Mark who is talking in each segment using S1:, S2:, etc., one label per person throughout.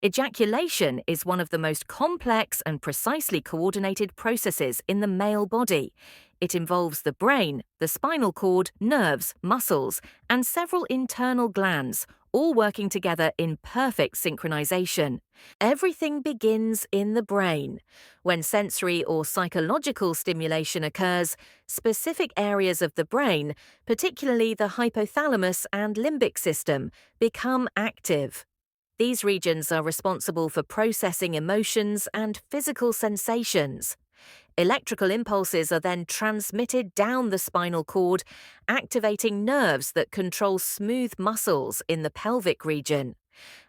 S1: Ejaculation is one of the most complex and precisely coordinated processes in the male body. It involves the brain, the spinal cord, nerves, muscles, and several internal glands, all working together in perfect synchronization. Everything begins in the brain. When sensory or psychological stimulation occurs, specific areas of the brain, particularly the hypothalamus and limbic system, become active. These regions are responsible for processing emotions and physical sensations. Electrical impulses are then transmitted down the spinal cord, activating nerves that control smooth muscles in the pelvic region.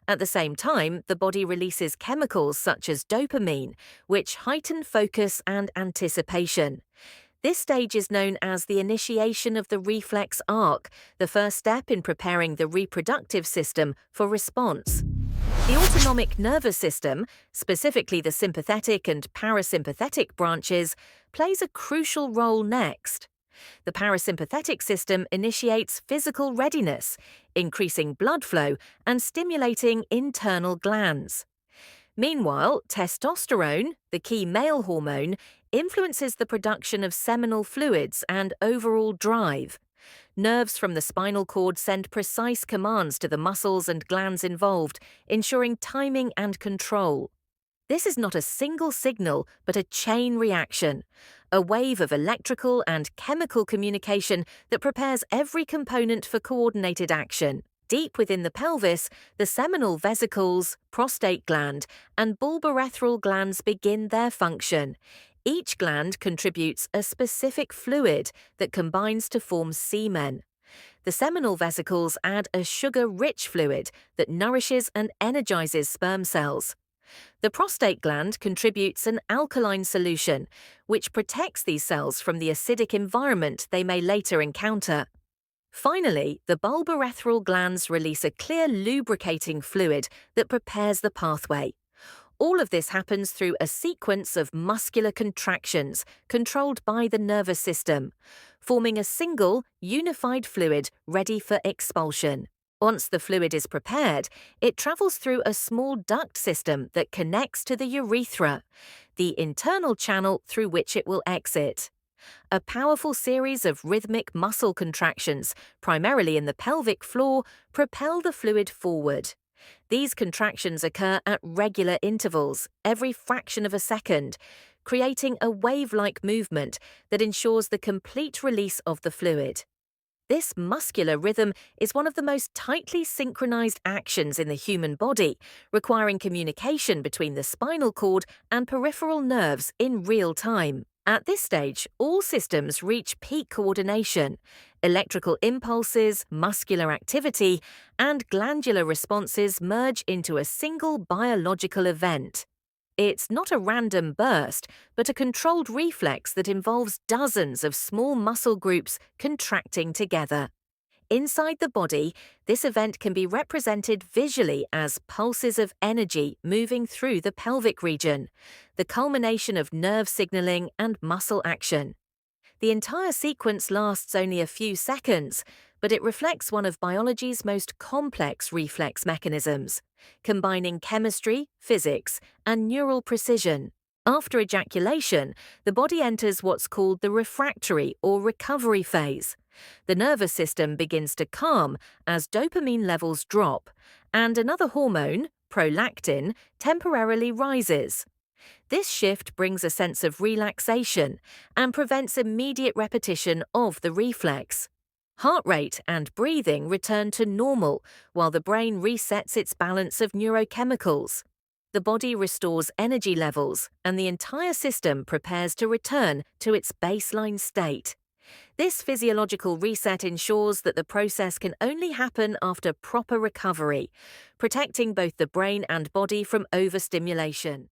S1: At the same time, the body releases chemicals such as dopamine, which heighten focus and anticipation. This stage is known as the initiation of the reflex arc, the first step in preparing the reproductive system for response. The autonomic nervous system, specifically the sympathetic and parasympathetic branches, plays a crucial role next. The parasympathetic system initiates physical readiness, increasing blood flow and stimulating internal glands. Meanwhile, testosterone, the key male hormone, influences the production of seminal fluids and overall drive. Nerves from the spinal cord send precise commands to the muscles and glands involved, ensuring timing and control. This is not a single signal, but a chain reaction, a wave of electrical and chemical communication that prepares every component for coordinated action. Deep within the pelvis, the seminal vesicles, prostate gland, and bulbourethral glands begin their function. Each gland contributes a specific fluid that combines to form semen. The seminal vesicles add a sugar-rich fluid that nourishes and energizes sperm cells. The prostate gland contributes an alkaline solution, which protects these cells from the acidic environment they may later encounter. Finally, the bulbourethral glands release a clear lubricating fluid that prepares the pathway. All of this happens through a sequence of muscular contractions controlled by the nervous system, forming a single, unified fluid ready for expulsion. Once the fluid is prepared, it travels through a small duct system that connects to the urethra, the internal channel through which it will exit. A powerful series of rhythmic muscle contractions, primarily in the pelvic floor, propel the fluid forward. These contractions occur at regular intervals, every fraction of a second, creating a wave-like movement that ensures the complete release of the fluid. This muscular rhythm is one of the most tightly synchronized actions in the human body, requiring communication between the spinal cord and peripheral nerves in real time. At this stage, all systems reach peak coordination. Electrical impulses, muscular activity, and glandular responses merge into a single biological event. It's not a random burst, but a controlled reflex that involves dozens of small muscle groups contracting together. Inside the body, this event can be represented visually as pulses of energy moving through the pelvic region, the culmination of nerve signaling and muscle action. The entire sequence lasts only a few seconds, but it reflects one of biology's most complex reflex mechanisms, combining chemistry, physics, and neural precision. After ejaculation, the body enters what's called the refractory or recovery phase. The nervous system begins to calm as dopamine levels drop, and another hormone, prolactin, temporarily rises. This shift brings a sense of relaxation and prevents immediate repetition of the reflex. Heart rate and breathing return to normal while the brain resets its balance of neurochemicals. The body restores energy levels and the entire system prepares to return to its baseline state. This physiological reset ensures that the process can only happen after proper recovery, protecting both the brain and body from overstimulation.